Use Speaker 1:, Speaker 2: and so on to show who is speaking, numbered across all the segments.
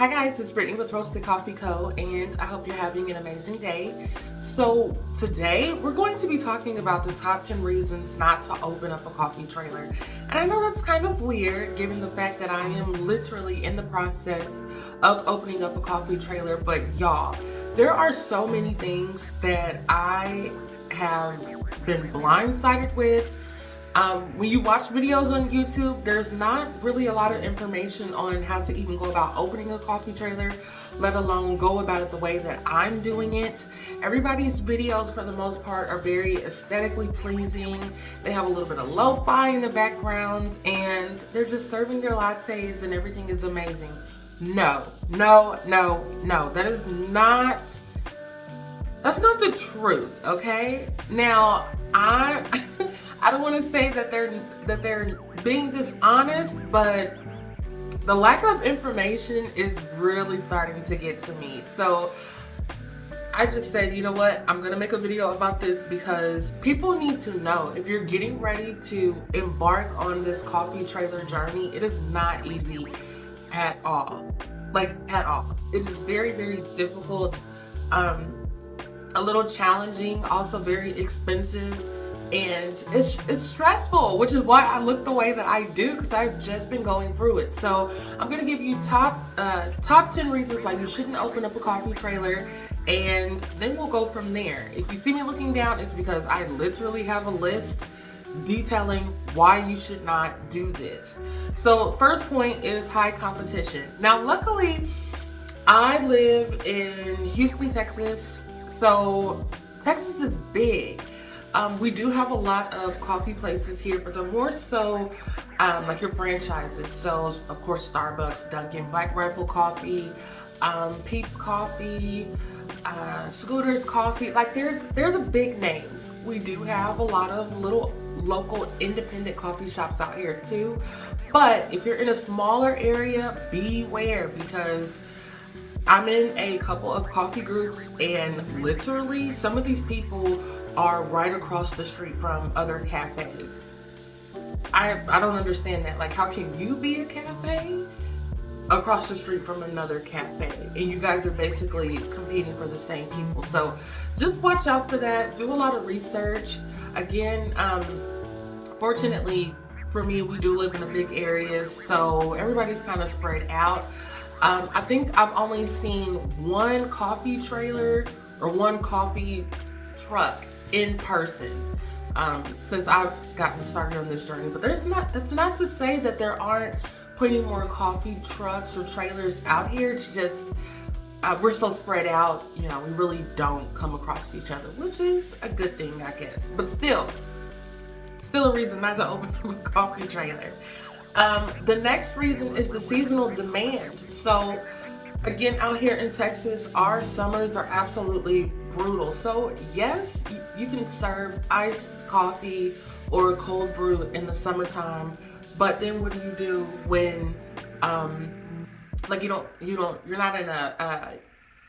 Speaker 1: Hi guys, it's Brittany with Roasted Coffee Co. and I hope you're having an amazing day. So today we're going to be talking about the top 10 reasons not to open up a coffee trailer. And I know that's kind of weird given the fact that I am literally in the process of opening up a coffee trailer, but y'all, there are so many things that I have been blindsided with. When you watch videos on YouTube, there's not really a lot of information on how to even go about opening a coffee trailer, let alone go about it the way that I'm doing it. Everybody's videos, for the most part, are very aesthetically pleasing. They have a little bit of lo-fi in the background, and they're just serving their lattes and everything is amazing. No. That's not the truth, okay? Now, I don't want to say that they're being dishonest, but the lack of information is really starting to get to me. So I just said, you know what? I'm going to make a video about this because people need to know if you're getting ready to embark on this coffee trailer journey, it is not easy at all. Like, at all. It is very, very difficult, a little challenging, also very expensive. And it's stressful, which is why I look the way that I do, because I've just been going through it. So I'm gonna give you top 10 reasons why you shouldn't open up a coffee trailer, and then we'll go from there. If you see me looking down, it's because I literally have a list detailing why you should not do this. So first point is high competition. Now, luckily, I live in Houston, Texas. So Texas is big. We do have a lot of coffee places here, but they're more so like your franchises. So, of course, Starbucks, Dunkin', Black Rifle Coffee, Peet's Coffee, Scooter's Coffee. Like, they're the big names. We do have a lot of little local independent coffee shops out here too. But if you're in a smaller area, beware, because I'm in a couple of coffee groups, and literally some of these people are right across the street from other cafes. I don't understand that. Like, how can you be a cafe across the street from another cafe? And you guys are basically competing for the same people. So just watch out for that. Do a lot of research. Again, fortunately for me, we do live in a big area, so everybody's kind of spread out. I think I've only seen one coffee trailer or one coffee truck in person since I've gotten started on this journey. But that's not to say that there aren't plenty more coffee trucks or trailers out here. It's just we're so spread out, you know, we really don't come across each other, which is a good thing, I guess. But still a reason not to open a coffee trailer. The next reason is the seasonal demand. So again, out here in Texas, our summers are absolutely brutal. So yes, you can serve iced coffee or cold brew in the summertime, but then what do you do when like you're not in a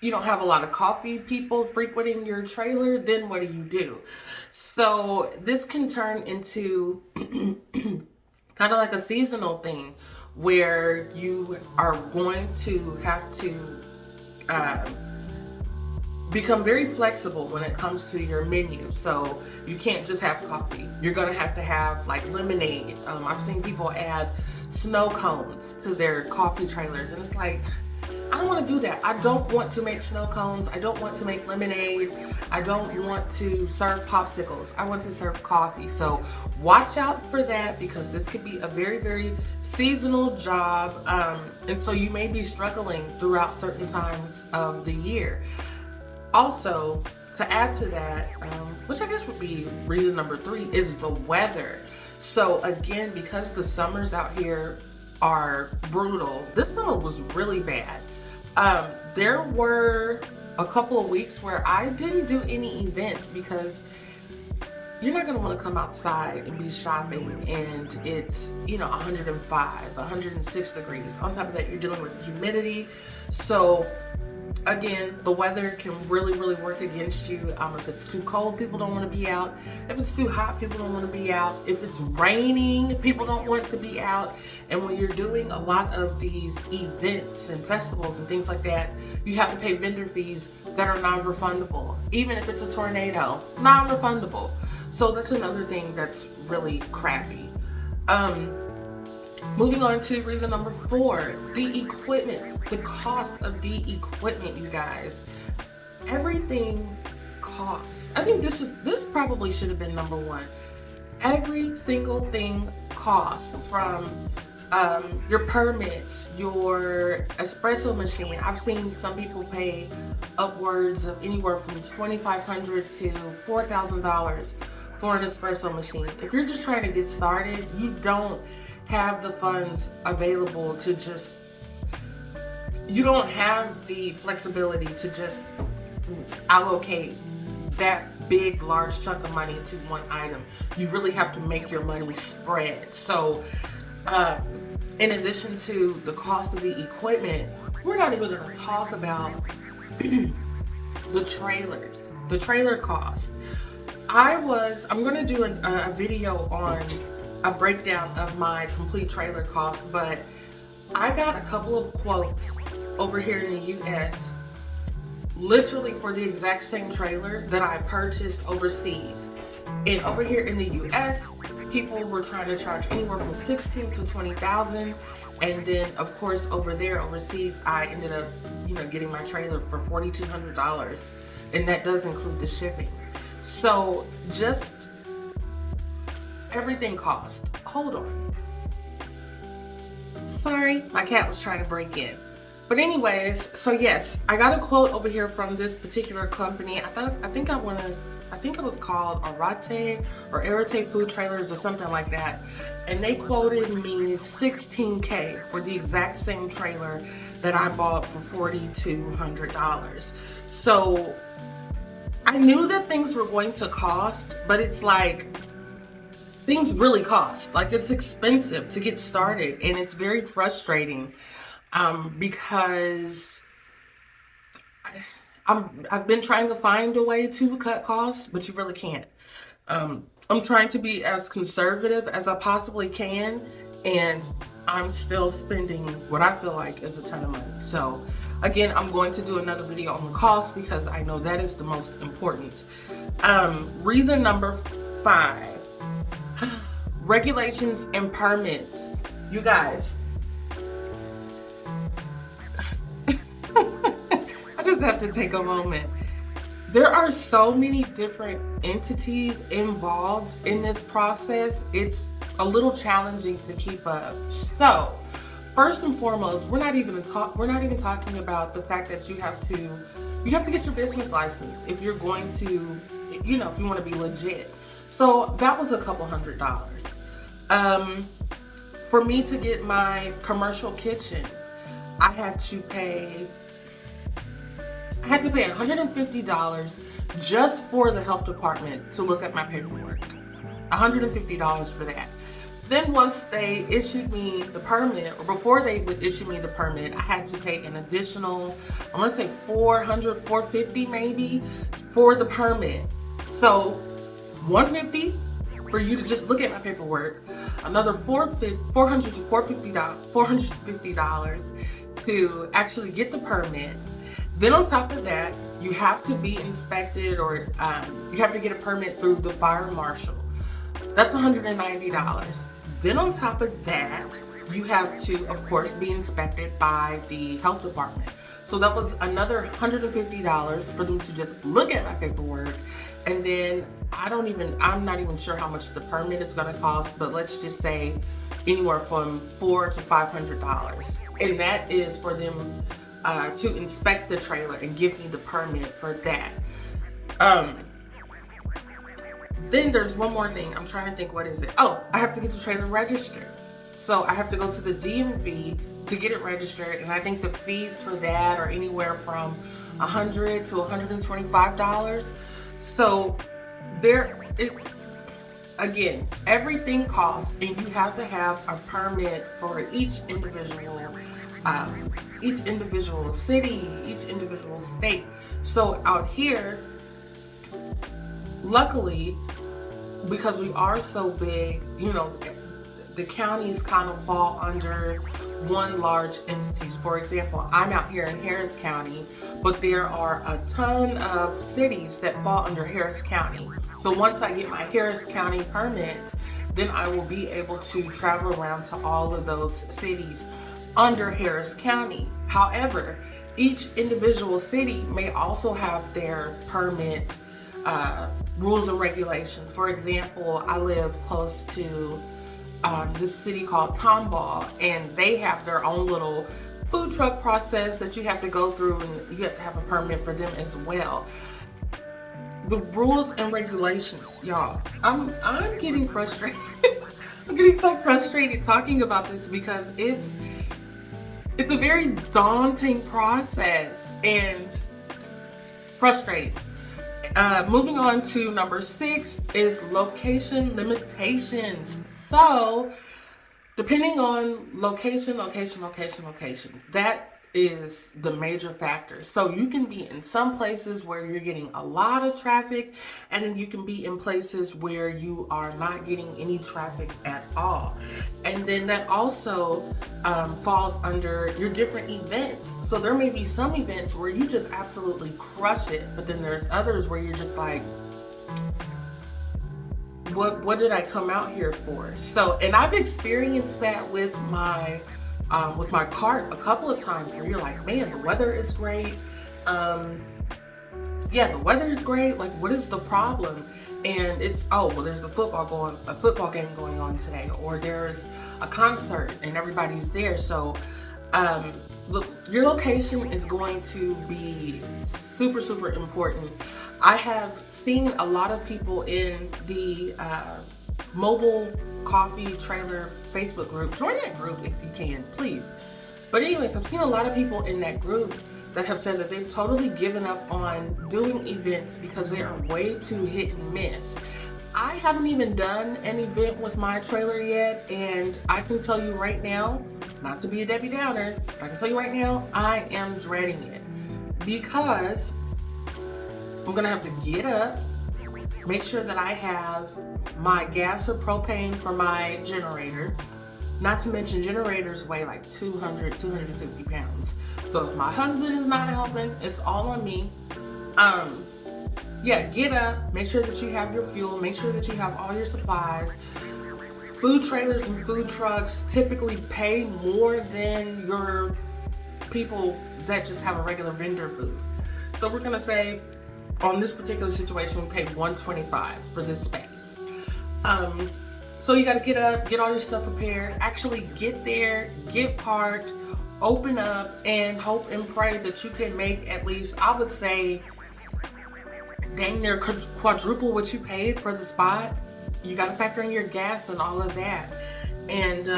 Speaker 1: you don't have a lot of coffee people frequenting your trailer? Then what do? So this can turn into kind of like a seasonal thing where you are going to have to become very flexible when it comes to your menu. So you can't just have coffee. You're going to have like lemonade. I've seen people add snow cones to their coffee trailers, and it's like, I don't want to do that. I don't want to make snow cones. I don't want to make lemonade. I don't want to serve popsicles. I want to serve coffee. So watch out for that, because this could be a very, very seasonal job. And so you may be struggling throughout certain times of the year. Also, to add to that, which I guess would be reason number 3, is the weather. So again, because the summers out here are brutal, this summer was really bad. There were a couple of weeks where I didn't do any events because you're not going to want to come outside and be shopping and it's, 105, 106 degrees. On top of that, you're dealing with humidity. So Again, the weather can really work against you. If it's too cold, people don't want to be out. If it's too hot, people don't want to be out. If it's raining, people don't want to be out. And when you're doing a lot of these events and festivals and things like that, you have to pay vendor fees that are non-refundable. Even if it's a tornado, non-refundable. So that's another thing that's really crappy. Moving on to reason number 4, the equipment, the cost of the equipment, you guys. Everything costs. I think this probably should have been number 1. Every single thing costs, from your permits, your espresso machine. I've seen some people pay upwards of anywhere from $2,500 to $4,000 for an espresso machine. If you're just trying to get started, you don't have the funds available to just, you don't have the flexibility to just allocate that big, large chunk of money to one item. You really have to make your money spread. So, in addition to the cost of the equipment, we're not even going to talk about the trailers, the trailer cost. I'm going to do a video on a breakdown of my complete trailer cost, but I got a couple of quotes over here in the US, literally for the exact same trailer that I purchased overseas. And over here in the US, people were trying to charge anywhere from $16,000 to $20,000. And then of course over there overseas, I ended up, getting my trailer for $4,200, and that does include the shipping. So just everything costs. Hold on. Sorry, my cat was trying to break in. But anyways, so yes, I got a quote over here from this particular company. I think it was called Arate or Arate Food Trailers or something like that. And they quoted me $16K for the exact same trailer that I bought for $4,200. So I knew that things were going to cost, but it's like, things really cost. Like, it's expensive to get started, and it's very frustrating because I've been trying to find a way to cut costs, but you really can't. I'm trying to be as conservative as I possibly can, and I'm still spending what I feel like is a ton of money. So again, I'm going to do another video on the cost because I know that is the most important. Reason number 5, regulations and permits. You guys, I just have to take a moment. There are so many different entities involved in this process. It's a little challenging to keep up. So, first and foremost, we're not even talking about the fact that you have to get your business license if you're going to, if you want to be legit. So that was a couple $100s. For me to get my commercial kitchen, I had to pay $150 just for the health department to look at my paperwork. $150 for that. Then once they issued me the permit, or before they would issue me the permit, I had to pay an additional, I want to say $400, $450 maybe, for the permit. So $150 for you to just look at my paperwork, another $400 to $450 to actually get the permit. Then on top of that, you have to be inspected, or you have to get a permit through the fire marshal. That's $190. Then on top of that, you have to, of course, be inspected by the health department. So that was another $150 for them to just look at my paperwork. And then I'm not even sure how much the permit is gonna cost, but let's just say anywhere from $400 to $500. And that is for them to inspect the trailer and give me the permit for that. Then there's one more thing. I'm trying to think, what is it? Oh, I have to get the trailer registered. So I have to go to the DMV to get it registered, and I think the fees for that are anywhere from $100 to $125. So again, everything costs, and you have to have a permit for each individual each individual city, each individual state. So out here, luckily, because we are so big, the counties kind of fall under one large entities. For example, I'm out here in Harris County, but there are a ton of cities that fall under Harris County. So once I get my Harris County permit, then I will be able to travel around to all of those cities under Harris County. However, each individual city may also have their permit rules and regulations. For example, I live close to this city called Tomball, and they have their own little food truck process that you have to go through, and you have to have a permit for them as well. The rules and regulations, y'all, I'm getting frustrated. I'm getting so frustrated talking about this because it's a very daunting process and frustrating. Moving on to number 6 is location limitations. So, depending on location, that is the major factor. So you can be in some places where you're getting a lot of traffic, and then you can be in places where you are not getting any traffic at all. And then that also falls under your different events. So there may be some events where you just absolutely crush it, but then there's others where you're just like, what did I come out here for? So, and I've experienced that with my cart a couple of times where you're like, man, the weather is great. The weather is great. Like, what is the problem? And it's, there's a football game going on today, or there's a concert and everybody's there. So, your location is going to be super, super important. I have seen a lot of people in the mobile coffee trailer Facebook group. Join that group if you can, please. But anyways, I've seen a lot of people in that group that have said that they've totally given up on doing events because they are way too hit and miss. I haven't even done an event with my trailer yet, and I can tell you right now, not to be a Debbie Downer, but I can tell you right now, I am dreading it because I'm gonna have to get up, make sure that I have my gas or propane for my generator. Not to mention, generators weigh like 200, 250 pounds. So if my husband is not helping, it's all on me. Get up, make sure that you have your fuel, make sure that you have all your supplies. Food trailers and food trucks typically pay more than your people that just have a regular vendor booth. So we're gonna say, on this particular situation, we paid $125 for this space. So you got to get up, get all your stuff prepared, actually get there, get parked, open up, and hope and pray that you can make at least, I would say, dang near quadruple what you paid for the spot. You got to factor in your gas and all of that. And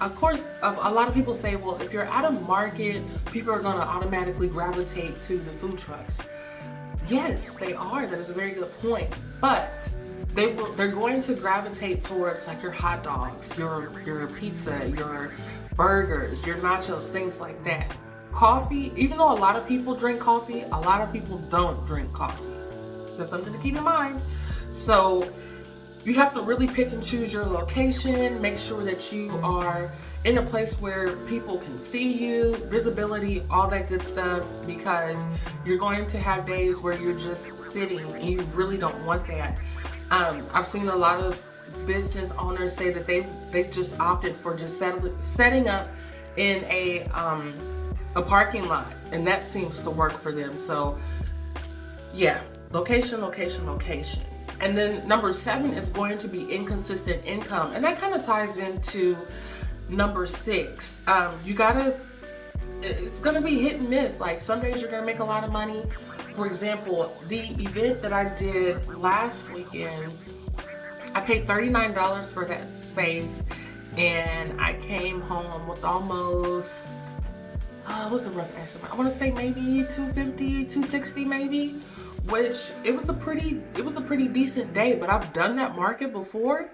Speaker 1: of course, a lot of people say, well, if you're at a market, people are going to automatically gravitate to the food trucks. Yes, they are. That is a very good point. But they're going to gravitate towards like your hot dogs, your pizza, your burgers, your nachos, things like that. Coffee, even though a lot of people drink coffee, a lot of people don't drink coffee. That's something to keep in mind. So you have to really pick and choose your location, make sure that you are in a place where people can see you, visibility, all that good stuff, because you're going to have days where you're just sitting and you really don't want that. I've seen a lot of business owners say that they just opted for just setting up in a parking lot, and that seems to work for them. So yeah, location. And then number 7 is going to be inconsistent income, and that kind of ties into number 6. It's gonna be hit and miss. Like, some days you're gonna make a lot of money. For example, the event that I did last weekend, I paid $39 for that space, and I came home with almost, what's the rough estimate? I want to say maybe $250, $260 maybe, which it was a pretty decent day. But I've done that market before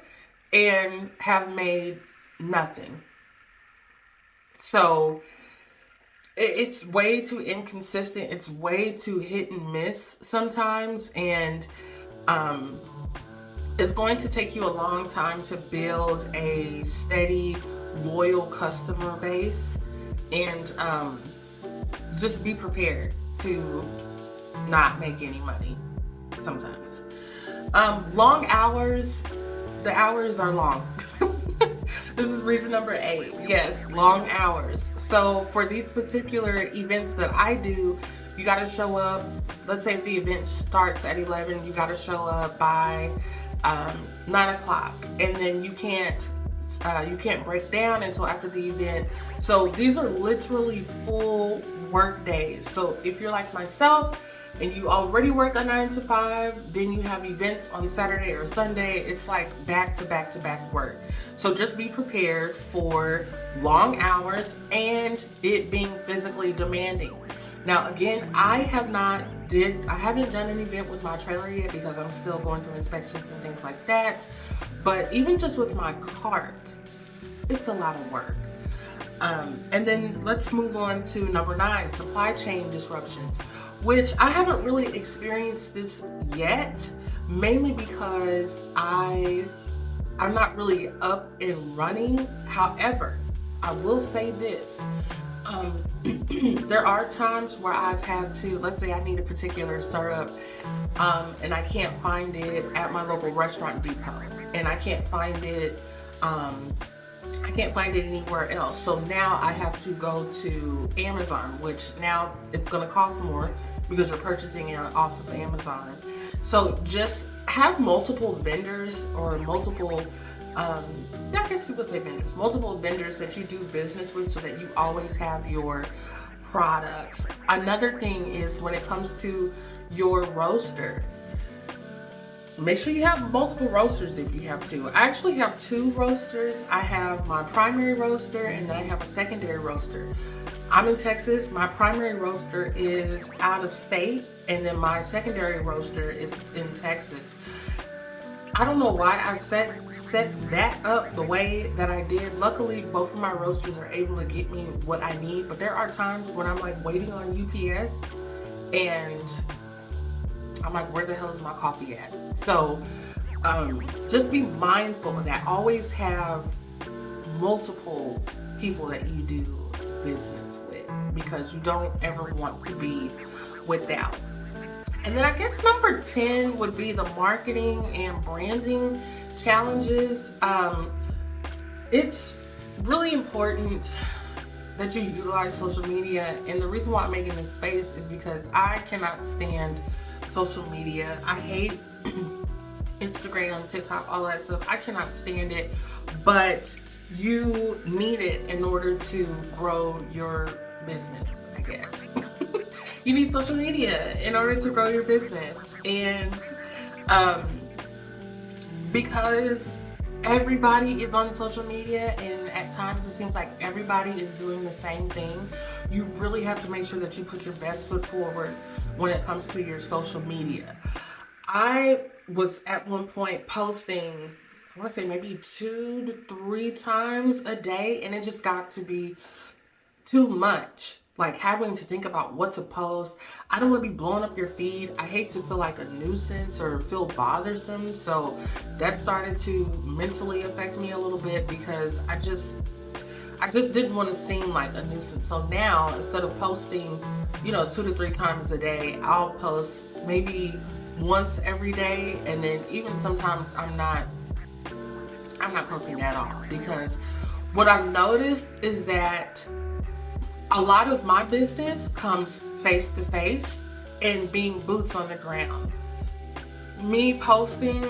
Speaker 1: and have made nothing. So it's way too inconsistent. It's way too hit and miss sometimes. And it's going to take you a long time to build a steady, loyal customer base. And just be prepared to not make any money sometimes. Long hours, the hours are long. This is reason number 8. Yes, long hours. So for these particular events that I do, you got to show up. Let's say if the event starts at 11, you got to show up by 9 o'clock, and then you can't break down until after the event. So these are literally full work days. So if you're like myself and you already work a 9 to 5, then you have events on Saturday or Sunday, it's like back to back to back work. So just be prepared for long hours and it being physically demanding. Now again, I haven't done an event with my trailer yet because I'm still going through inspections and things like that. But even just with my cart, it's a lot of work. And then let's move on to number 9, supply chain disruptions, which I haven't really experienced this yet, mainly because I'm not really up and running. However, I will say this. There are times where I've had to, let's say I need a particular syrup, and I can't find it at my local restaurant depot, and I can't find it anywhere else. So now I have to go to Amazon, which now it's going to cost more because you're purchasing it off of Amazon. So just have multiple vendors or multiple I guess you would say vendors, multiple vendors that you do business with so that you always have your products. Another thing is when it comes to your roaster, make sure you have multiple roasters if you have to. I actually have 2 roasters. I have my primary roaster and then I have a secondary roaster. I'm in Texas. My primary roaster is out of state, and then my secondary roaster is in Texas. I don't know why I set that up the way that I did. Luckily, both of my roasters are able to get me what I need, but there are times when I'm like waiting on UPS and I'm like, where the hell is my coffee at? So just be mindful of that. Always have multiple people that you do business with because you don't ever want to be without. And then I guess number 10 would be the marketing and branding challenges. It's really important that you utilize social media. And the reason why I'm making this space is because I cannot stand social media. I hate Instagram, TikTok, all that stuff. I cannot stand it, but you need it in order to grow your business, I guess. You need social media in order to grow your business. And because everybody is on social media and at times it seems like everybody is doing the same thing, you really have to make sure that you put your best foot forward when it comes to your social media. I was at one point posting, I want to say maybe 2 to 3 times a day, and it just got to be too much. Like having to think about what to post. I don't want to be blowing up your feed. I hate to feel like a nuisance or feel bothersome. So that started to mentally affect me a little bit because I just didn't want to seem like a nuisance. So now instead of posting, 2 to 3 times a day, I'll post maybe once every day, and then even sometimes I'm not posting at all, because what I've noticed is that a lot of my business comes face to face and being boots on the ground. Me posting,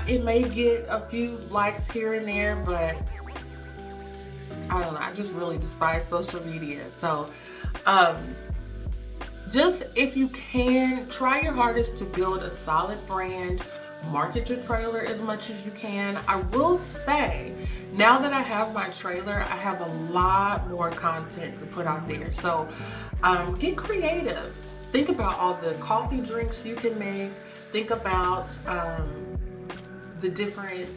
Speaker 1: it may get a few likes here and there, but I don't know. I just really despise social media. So, just if you can, try your hardest to build a solid brand. Market your trailer as much as you can. I will say, now that I have my trailer, I have a lot more content to put out there. So get creative. Think about all the coffee drinks you can make. Think about the different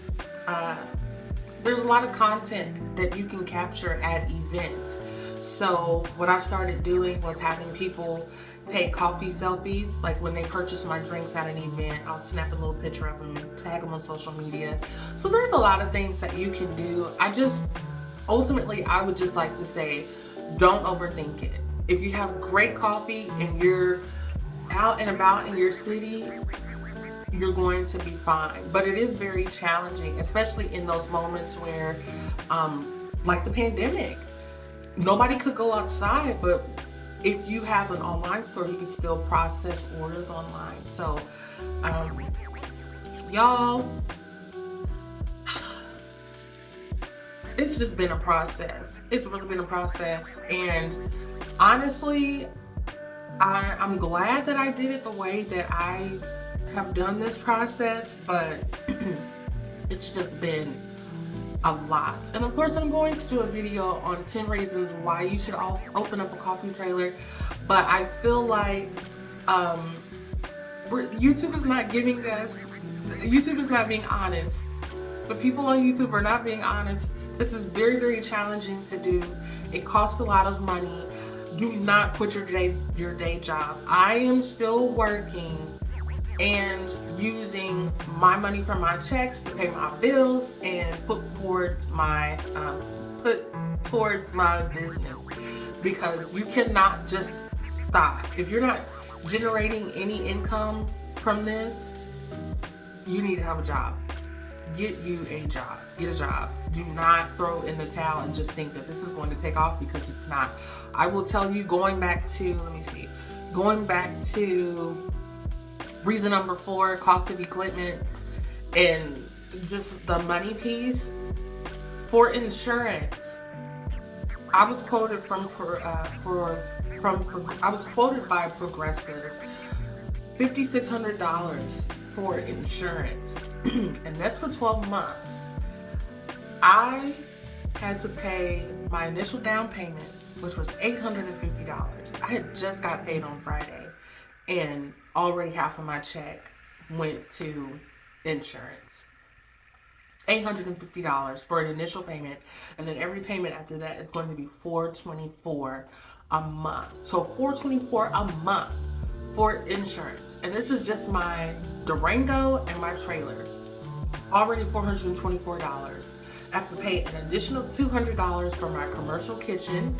Speaker 1: there's a lot of content that you can capture at events. So what I started doing was having people take coffee selfies. Like when they purchase my drinks at an event, I'll snap a little picture of them and tag them on social media. So there's a lot of things that you can do. Ultimately, I would just like to say, don't overthink it. If you have great coffee and you're out and about in your city, you're going to be fine. But it is very challenging, especially in those moments where, like the pandemic, nobody could go outside, but if you have an online store, you can still process orders online. So, y'all, it's just been a process. It's really been a process. And honestly, I'm glad that I did it the way that I have done this process, but it's just been a lot. And of course, I'm going to do a video on 10 reasons why you should open up a coffee trailer, but I feel like YouTube is not giving us, YouTube is not being honest. The people on YouTube are not being honest. This is very, very challenging to do. It costs a lot of money. Do not quit your day job. I am still working and using my money from my checks to pay my bills and put towards my business, because you cannot just stop. If you're not generating any income from this, you need to have a job. Get you a job. Get a job. Do not throw in the towel and just think that this is going to take off, because it's not. I will tell you, going back to reason number 4, cost of equipment, and just the money piece. For insurance, I was quoted by Progressive $5,600 for insurance, and that's for 12 months. I had to pay my initial down payment, which was $850. I had just got paid on Friday, and already half of my check went to insurance. $850 for an initial payment, and then every payment after that is going to be $424 a month. So $424 a month for insurance, and this is just my Durango and my trailer. Already $424. I have to pay an additional $200 for my commercial kitchen,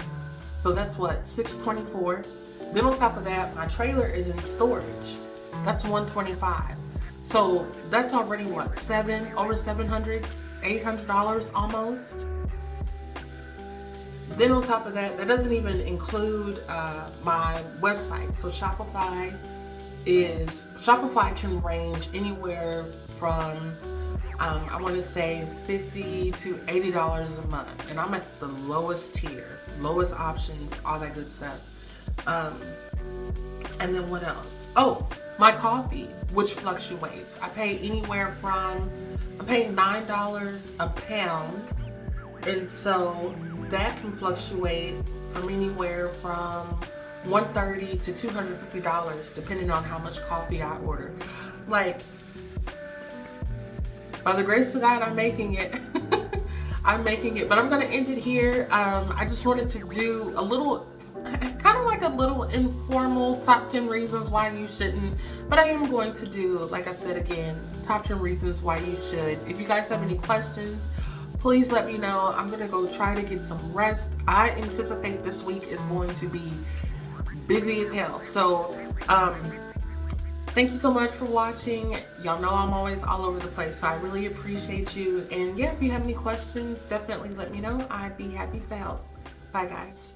Speaker 1: so that's what, $624. Then on top of that, my trailer is in storage. That's $125. So that's already what, over $700, $800 almost. Then on top of that, that doesn't even include my website. So Shopify can range anywhere from I want to say $50 to $80 a month, and I'm at the lowest tier, lowest options, all that good stuff. And then what else? Oh, my coffee, which fluctuates. I'm paying $9 a pound, and so that can fluctuate from anywhere from $130 to $250 depending on how much coffee I order. Like, by the grace of God, I'm making it. I'm making it, but I'm gonna end it here. I just wanted to do a little, kind of like a little informal top 10 reasons why you shouldn't, but I am going to do, like I said again, top 10 reasons why you should. If you guys have any questions, please let me know. I'm gonna go try to get some rest. I anticipate this week is going to be busy as hell. So, thank you so much for watching. Y'all know I'm always all over the place, so I really appreciate you. And yeah, if you have any questions, definitely let me know. I'd be happy to help. Bye, guys.